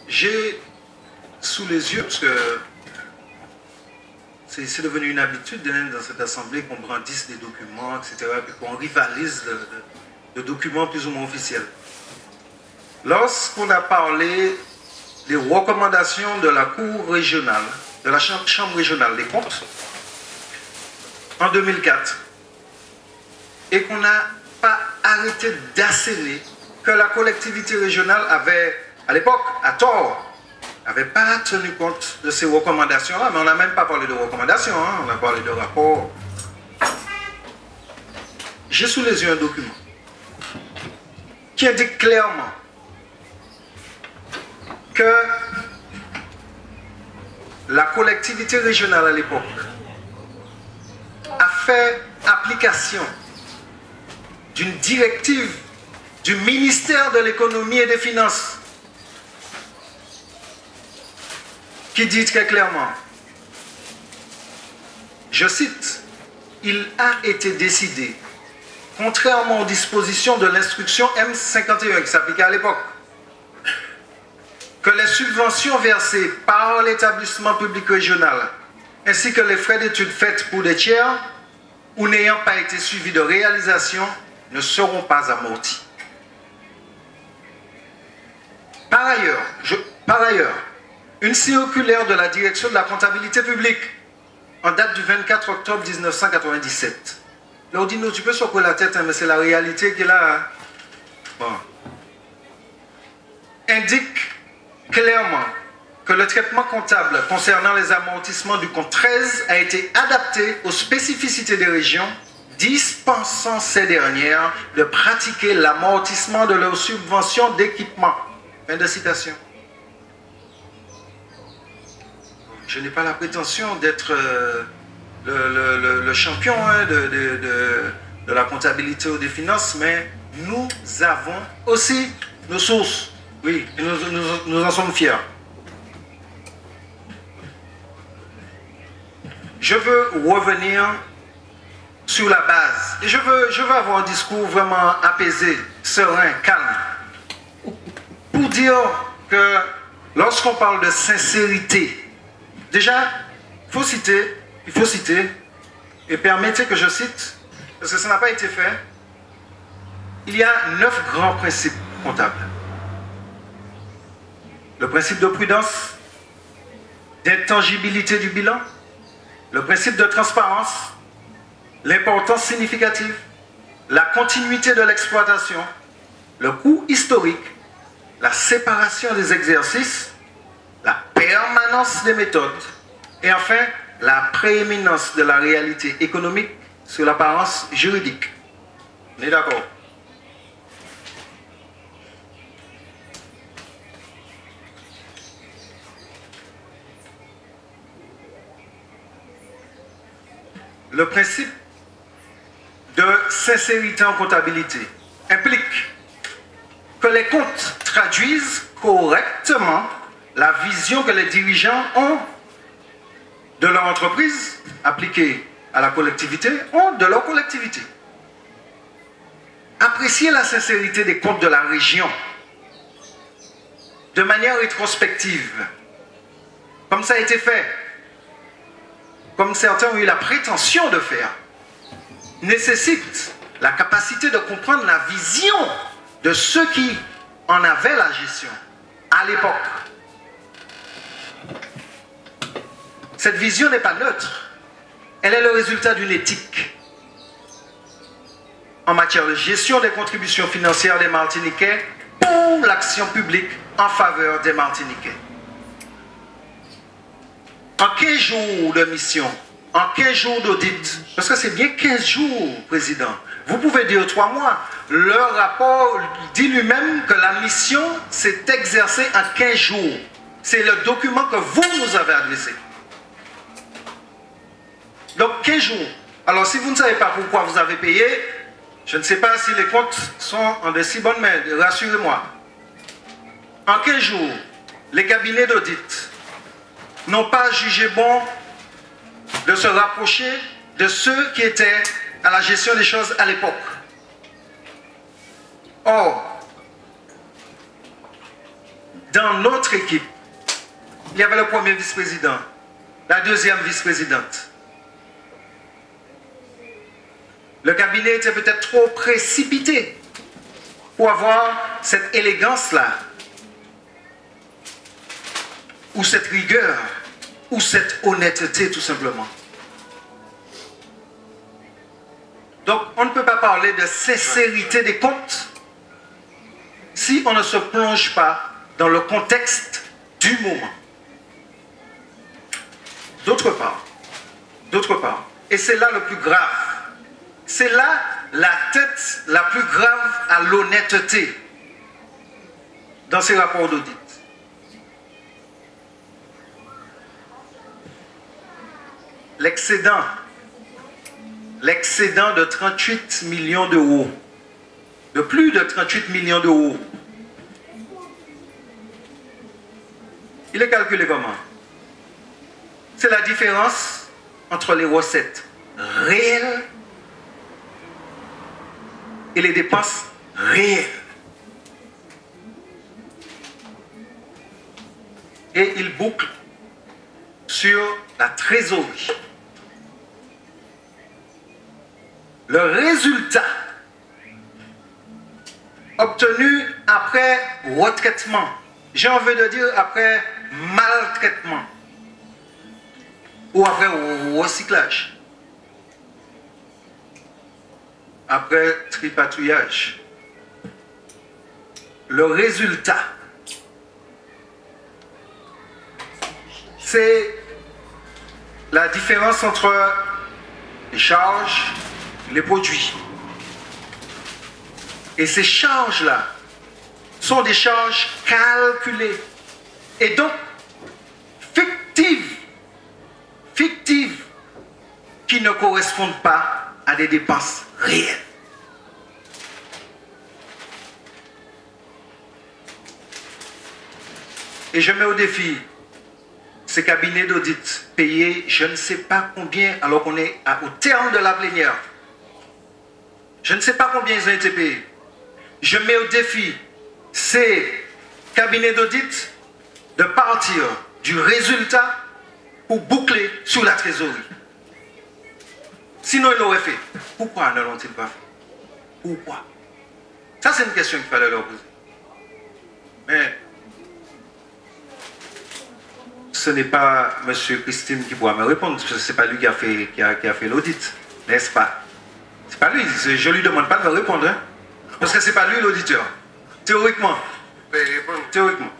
j'ai sous les yeux, parce que c'est devenu une habitude dans cette assemblée qu'on brandisse des documents, etc., et qu'on rivalise de documents plus ou moins officiels. Lorsqu'on a parlé des recommandations de la Cour régionale, de la Chambre régionale des comptes, en 2004, et qu'on n'a pas arrêté d'asséner que la collectivité régionale avait, à l'époque, à tort, n'avait pas tenu compte de ces recommandations-là, mais on n'a même pas parlé de recommandations, hein, on a parlé de rapports. J'ai sous les yeux un document qui indique clairement que la collectivité régionale à l'époque a fait application d'une directive du ministère de l'économie et des finances qui dit très clairement, je cite, « Il a été décidé, contrairement aux dispositions de l'instruction M51 qui s'appliquait à l'époque, que les subventions versées par l'établissement public régional ainsi que les frais d'études faites pour des tiers ou n'ayant pas été suivis de réalisation ne seront pas amortis. » Par ailleurs, une circulaire de la direction de la comptabilité publique en date du 24 octobre 1997. Là, on dit, non, tu peux secouer la tête, hein, mais c'est la réalité qui est là. Hein. Bon. Indique clairement que le traitement comptable concernant les amortissements du compte 13 a été adapté aux spécificités des régions, dispensant ces dernières de pratiquer l'amortissement de leurs subventions d'équipement. Fin de citation. Je n'ai pas la prétention d'être le champion hein, de la comptabilité ou des finances, mais nous avons aussi nos sources. Oui, et nous en sommes fiers. Je veux revenir sur la base. Et je veux avoir un discours vraiment apaisé, serein, calme. Pour dire que lorsqu'on parle de sincérité, déjà, il faut citer, et permettez que je cite, parce que ça n'a pas été fait, il y a 9 grands principes comptables. Le principe de prudence, d'intangibilité du bilan, le principe de transparence, l'importance significative, la continuité de l'exploitation, le coût historique, la séparation des exercices, la permanence des méthodes et enfin la prééminence de la réalité économique sur l'apparence juridique. On est d'accord? Le principe de sincérité en comptabilité implique que les comptes traduisent correctement la vision que les dirigeants ont de leur entreprise appliquée à la collectivité, ont de leur collectivité. Apprécier la sincérité des comptes de la région de manière rétrospective, comme ça a été fait, comme certains ont eu la prétention de faire, nécessite la capacité de comprendre la vision de ceux qui en avaient la gestion à l'époque. Cette vision n'est pas neutre, elle est le résultat d'une éthique en matière de gestion des contributions financières des Martiniquais pour l'action publique en faveur des Martiniquais. En 15 jours de mission, en 15 jours d'audit, parce que c'est bien 15 jours, Président, vous pouvez dire 3 mois, le rapport dit lui-même que la mission s'est exercée en 15 jours. C'est le document que vous nous avez adressé. Donc 15 jours. Alors si vous ne savez pas pourquoi vous avez payé, je ne sais pas si les comptes sont en de si bonnes mains, rassurez-moi. En 15 jours, les cabinets d'audit n'ont pas jugé bon de se rapprocher de ceux qui étaient à la gestion des choses à l'époque. Or, dans notre équipe, il y avait le premier vice-président, la deuxième vice-présidente. Le cabinet était peut-être trop précipité pour avoir cette élégance-là, ou cette rigueur, ou cette honnêteté tout simplement. Donc on ne peut pas parler de sincérité des comptes si on ne se plonge pas dans le contexte du moment. D'autre part, et c'est là le plus grave, c'est là la tête la plus grave à l'honnêteté dans ces rapports d'audit. L'excédent de 38 millions d'euros, de plus de 38 millions d'euros, il est calculé comment? C'est la différence entre les recettes réelles et les dépenses réelles. Et il boucle sur la trésorerie. Le résultat obtenu après retraitement, j'ai envie de dire après maltraitement ou après recyclage, après tripatouillage, le résultat, c'est la différence entre les charges et les produits. Et ces charges-là sont des charges calculées et donc fictives, qui ne correspondent pas à des dépenses réelles. Et je mets au défi ces cabinets d'audit payés je ne sais pas combien, alors qu'on est au terme de la plénière. Je ne sais pas combien ils ont été payés. Je mets au défi ces cabinets d'audit de partir du résultat pour boucler sur la trésorerie. Sinon, ils l'auraient fait. Pourquoi ne l'ont-ils pas fait? Pourquoi? Ça, c'est une question qu'il fallait leur poser. Mais ce n'est pas M. Christine qui pourra me répondre, parce que ce n'est pas lui qui a fait l'audit, n'est-ce pas? Ce n'est pas lui, je ne lui demande pas de me répondre, hein? Parce que ce n'est pas lui l'auditeur. Théoriquement. Théoriquement.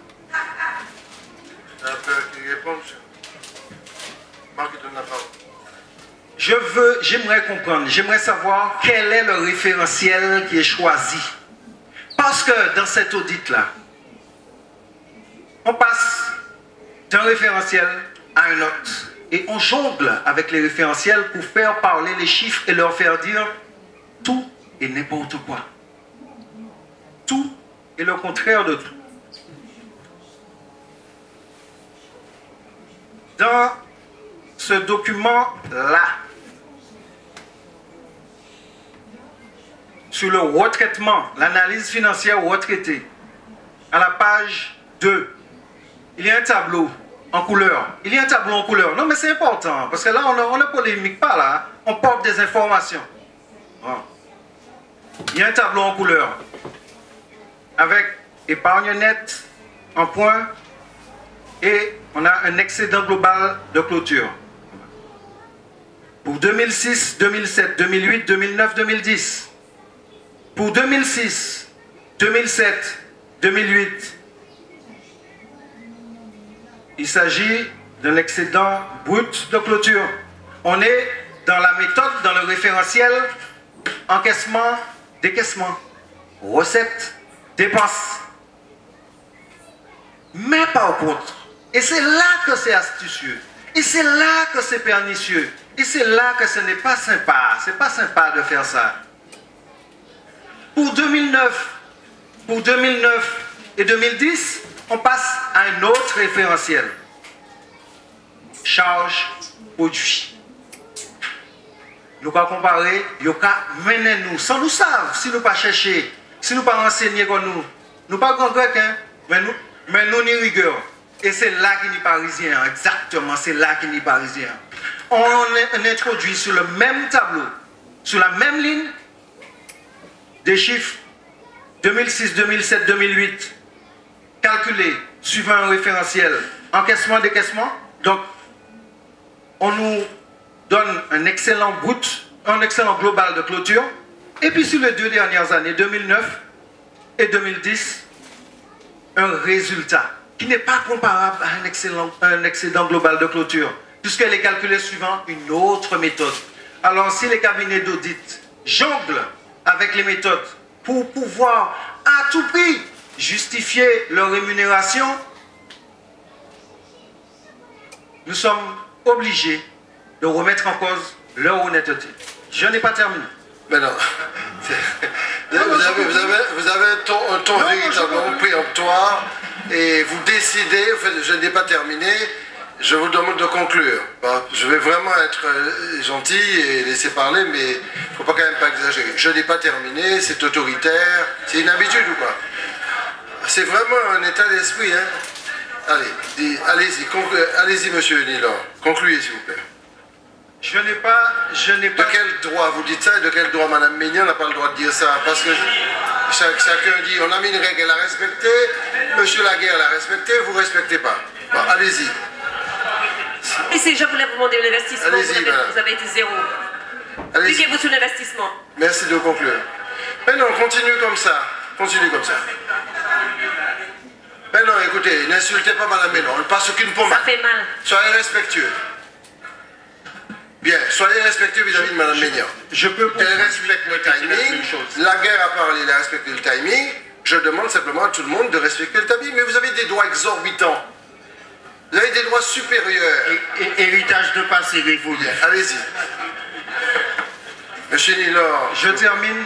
J'aimerais comprendre, j'aimerais savoir quel est le référentiel qui est choisi. Parce que dans cet audit-là, on passe d'un référentiel à un autre. Et on jongle avec les référentiels pour faire parler les chiffres et leur faire dire tout et n'importe quoi. Tout est le contraire de tout. Dans ce document-là, sur le retraitement, l'analyse financière retraitée, à la page 2, il y a un tableau en couleur. Il y a un tableau en couleur. Non, mais c'est important, parce que là, on ne polémique pas, là. On porte des informations. Bon. Il y a un tableau en couleur, avec épargne nette en point, et on a un excédent global de clôture. Pour 2006, 2007, 2008, 2009, 2010. Pour 2006, 2007, 2008, il s'agit d'un excédent brut de clôture. On est dans la méthode, dans le référentiel encaissement, décaissement, recettes, dépenses. Mais par contre, et c'est là que c'est astucieux, et c'est là que c'est pernicieux, et c'est là que ce n'est pas sympa, c'est pas sympa de faire ça. Pour 2009 et 2010, on passe à un autre référentiel. Charge, produit. Nous pas comparer, nous pas mener nous, sans nous savoir, si nous pas chercher, si nous pas renseigner comme nous pas grand grec, hein, mais Mais nous n'y rigueur. Et c'est là qu'il est parisien, exactement, c'est là qu'il est parisien. On introduit sur le même tableau, sur la même ligne, des chiffres 2006, 2007, 2008, calculés suivant un référentiel, encaissement, décaissement. Donc, on nous donne un excellent brut, un excellent global de clôture. Et puis sur les 2 dernières années, 2009 et 2010, un résultat qui n'est pas comparable à un excédent global de clôture, puisqu'elle est calculée suivant une autre méthode. Alors si les cabinets d'audit jonglent avec les méthodes pour pouvoir à tout prix justifier leur rémunération, nous sommes obligés de remettre en cause leur honnêteté. Je n'ai pas terminé. Mais non. Vous avez un ton véritablement préemptoire et vous décidez, en fait, je n'ai pas terminé, je vous demande de conclure. Bon, je vais vraiment être gentil et laisser parler, mais il ne faut pas quand même pas exagérer. Je n'ai pas terminé, c'est autoritaire, c'est une habitude ou quoi? C'est vraiment un état d'esprit, hein? Allez-y, allez-y, monsieur Nilor, concluez s'il vous plaît. Je n'ai pas... De quel droit vous dites ça et de quel droit Mme Ménian n'a pas le droit de dire ça? Parce que chacun dit, on a mis une règle, elle a respecté, monsieur Laguerre l'a respecté, vous ne respectez pas. Bon, allez-y. Ici, je voulais vous demander l'investissement, vous avez été zéro. Expliquez-vous sur l'investissement. Merci de conclure. Mais non, continue comme ça. Continue comme ça. Mais non, écoutez, n'insultez pas Mme Ménian, on ne passe aucune pommade. Ça fait mal. Soyez respectueux. Bien, soyez respectueux vis-à-vis de Mme Ménian. Elle respecte le timing. Laguerre a parlé, il a respecté le timing. Je demande simplement à tout le monde de respecter le timing. Mais vous avez des droits exorbitants. Vous avez des droits supérieurs. Héritage de passé révolu. Allez-y. Monsieur Nilor. Je termine.